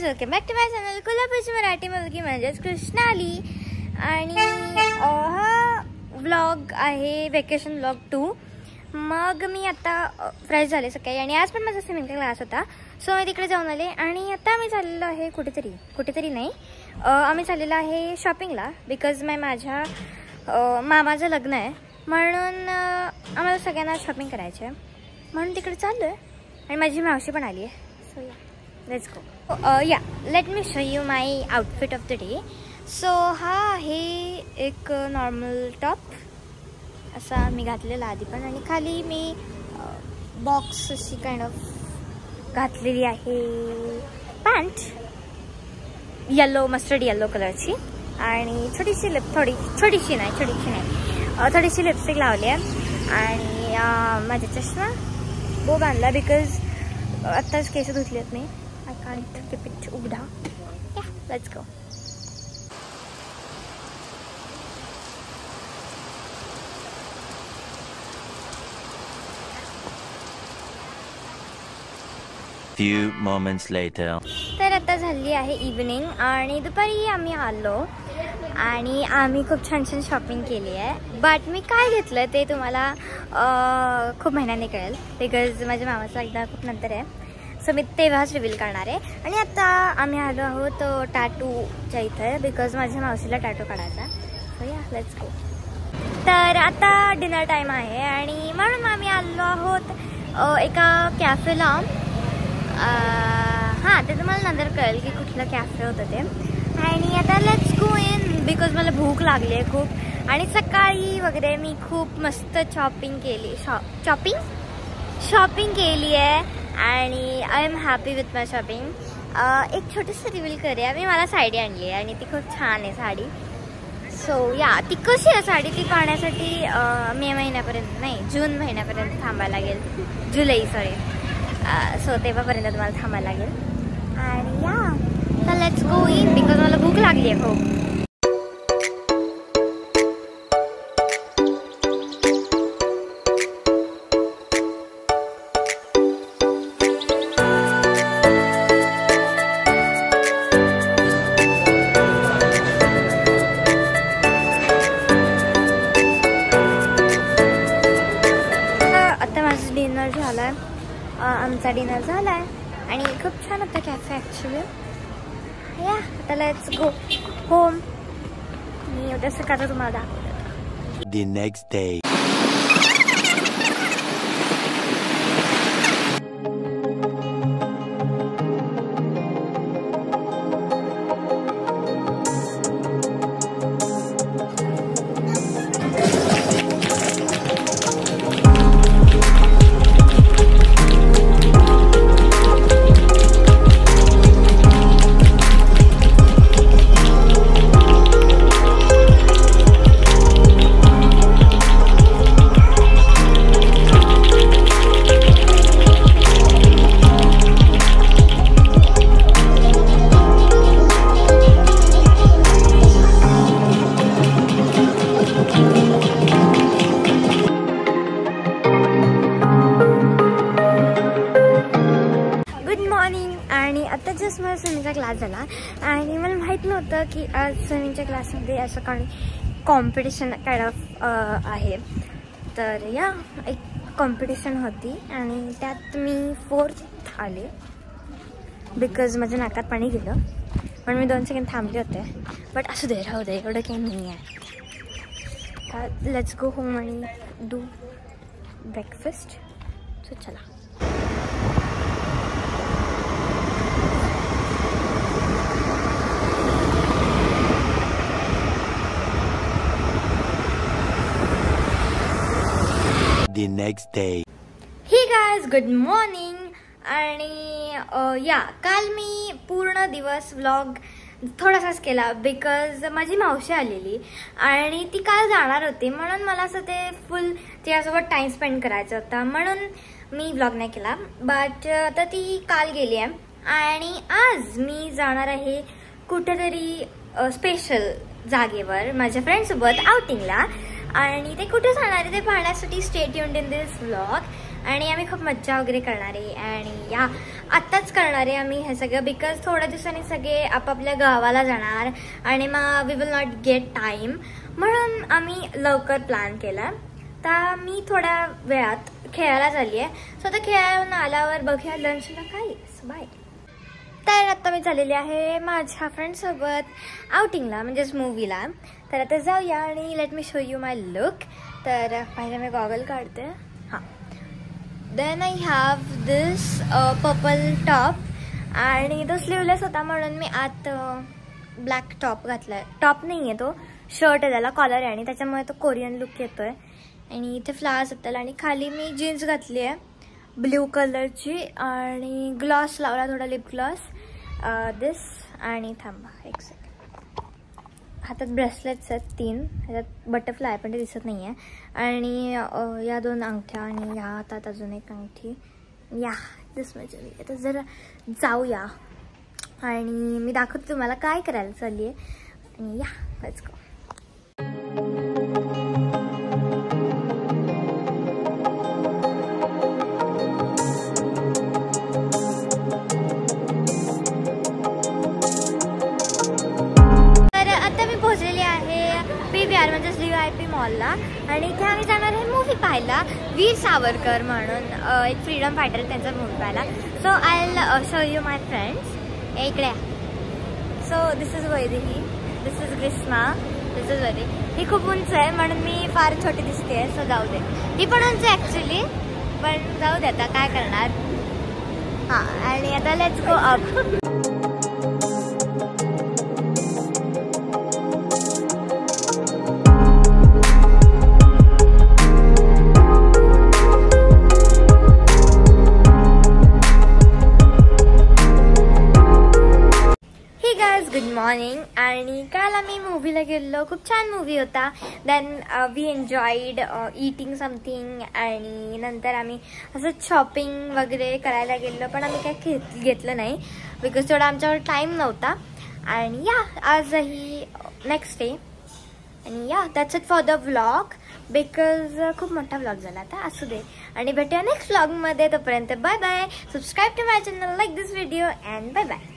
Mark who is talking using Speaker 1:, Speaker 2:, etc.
Speaker 1: Welcome back to my channel कोल्हापूरची मराठी मुलगी म्हणजेच कृष्णाली. आणि हा व्लॉग आहे वेकेशन व्लॉग 2. मग मी आता फ्रेश झाले सकाळी आणि आज पण माझा स्विमिंगचा क्लास होता, सो मी तिकडे जाऊन आले. आणि आता आम्ही चाललेलो आहे कुठेतरी नाही, आम्ही चाललेलो आहे शॉपिंगला. बिकॉज माझ्या मामाचं लग्न आहे, म्हणून आम्हाला सगळ्यांना शॉपिंग करायचं आहे, म्हणून तिकडे चाललो आहे. आणि माझी मावशी पण आली आहे. सो या let's go. Late me show you my outfit of the day. So हा आहे एक नॉर्मल टॉप, असा मी घातलेला आधी पण, आणि खाली मी बॉक्स अशी काइंड ऑफ घातलेली आहे पॅन्ट येलो, मस्टर्ड येलो कलरची. आणि थोडीशी लिपस्टिक लावली आहे. आणि माझा चष्मा बो बांधला बिकॉज आत्ताच केस धुतले आहेत मी. आय कांट कीप इट उघडा. Let's go.
Speaker 2: Few moments later.
Speaker 1: तर आता झाली आहे इव्हनिंग आणि दुपारी आम्ही आलो आणि आम्ही खूप छान शॉपिंग केली आहे. बट मी काय घेतलं ते तुम्हाला खूप महिन्याने कळेल, बिकॉज माझ्या मामाचा एकदा खूप नंतर आहे, सो मी तेव्हाच रिव्हील करणार आहे. आणि आता आम्ही आलो आहोत टॅटूच्या इथे, बिकॉज माझ्या मावशीला टॅटू काढायचा. सो या लेट्स गो. तर आता डिनर टाईम आहे आणि म्हणून आम्ही आलो आहोत एका कॅफेला. हां, ते तुम्हाला नंतर कळेल की कुठलं कॅफे होतं ते. आणि आता लेट्स गो इन, बिकॉज मला भूक लागली आहे खूप. आणि सकाळी वगैरे मी खूप मस्त शॉपिंग केली आहे आणि I am happy with my shopping. एक छोटीशी रिव्हील करूया, मी मला साडी आणली आहे आणि ती खूप छान आहे साडी. सो या, ती कशी आहे साडी ती पाहण्यासाठी मे महिन्यापर्यंत नाही, जून महिन्यापर्यंत थांबायला लागेल, जुलै सो तेव्हापर्यंत तुम्हाला थांबायला लागेल. आणि या तर लेट्स गो इन, बिकॉज मला भूक लागली आहे खूप. आता माझं डिनर झालं आहे, आमचा डिनर झाला आहे आणि खूप छान होता कॅफे ॲक्च्युली. या आता लेट्स गो होम. मी उद्या सकाळचं तुम्हाला दाखवते.
Speaker 2: The next day. आता जस्ट मला स्विमिंगचा क्लास झाला आणि मला माहीत नव्हतं की आज स्विमिंगच्या क्लासमध्ये असं काही कॉम्पिटिशन काइंड ऑफ आहे. तर या एक कॉम्पिटिशन होती आणि त्यात मी 4th आले, बिकॉज माझ्या नाकात पाणी गेलं, पण मी 2 सेकंड थांबले होते. बट असू दे, राहू दे, एवढं काही नाही आहे. लेट्स गो होम आणि डू ब्रेकफास्ट. सो चला. The next day.
Speaker 1: Hey guys, good morning. आणि काल मी पूर्ण दिवस व्लॉग थोडासाच केला, बिकॉज माझी मावशी आलेली आणि ती काल जाणार होती, म्हणून मला असं ते फुल तिच्यासोबत टाइम स्पेंड करायचा होता, म्हणून मी व्लॉग नाही केला. बट आता ती काल गेली आहे आणि आज मी जाणार आहे कुठेतरी स्पेशल जागेवर माझ्या फ्रेंडसोबत आउटिंगला. आणि ते कुठे जाणार आहे ते पाहण्यासाठी stay tuned in this vlog. आणि आम्ही खूप मज्जा वगैरे करणार आहे. आणि या आत्ताच करणार आहे आम्ही हे सगळं, बिकॉज थोड्या दिवसांनी सगळे आपापल्या गावाला जाणार आणि मग we will not get time, म्हणून आम्ही लवकर प्लॅन केला. तर मी थोड्या वेळात खेळायला चालली आहे. सो आता खेळायला आल्यावर बघूया लंचला काय. बाय. तर आता मी चाललेली आहे माझ्या फ्रेंडसोबत आउटिंगला, म्हणजेच मूवीला. तर आता जाऊया आणि let me show you my look. तर पहिला मी गॉगल काढते. हां, then I have this purple top आणि तो स्लीवलेस होता म्हणून मी आत ब्लॅक टॉप घातलाय. टॉप नाही आहे, तो शर्ट आहे, त्याला कॉलर आहे आणि त्याच्यामुळे तो कोरियन लुक येतोय. आणि इथे फ्लावर्स येतात आणि खाली मी जीन्स घातली आहे ब्ल्यू कलरची आणि ग्लॉस लावला, थोडा लिप ग्लॉस दिस. आणि थांबा एक सेकंड, हातात ब्रेसलेट्स आहेत 3, ह्याच्यात बटरफ्लाय पण ते दिसत नाही आहे. आणि या 2 अंगठ्या आणि या हातात अजून एक अंगठी. या दिस म्हणजे आता जरा जाऊया आणि मी दाखवते तुम्हाला काय करायला चालली आहे. आणि या लेट्स गो. म्हणजेच VIP मॉलला आणि इथे आम्ही जाणार आहे मूवी पाहायला. वीर सावरकर म्हणून एक फ्रीडम फायटर त्यांचा मूवी पाहायला. So I will show you my friends. इकडे. So this is Vaidehi, this is Grishma, this is Vaidehi. ही खूप उंच आहे म्हणून मी फार छोटी दिसते. सो जाऊ दे, ही पण उंच आहे ॲक्च्युली, पण जाऊ दे आता काय करणार. हां, आणि आता let's go up. Good morning. आणि काल आम्ही मूवीला गेलो, खूप छान मूवी होता. Then we enjoyed eating something आणि नंतर आम्ही असं शॉपिंग वगैरे करायला गेलो, पण आम्ही काय घेतलं नाही बिकॉज तेवढा आमच्यावर टाईम नव्हता. आणि या आजही नेक्स्ट डे. आणि या that's it for the vlog because खूप मोठा व्लॉग झाला आता, असू दे. आणि भेटूया नेक्स्ट व्लॉगमध्ये. तोपर्यंत bye bye. Subscribe to my channel, like this video and bye bye.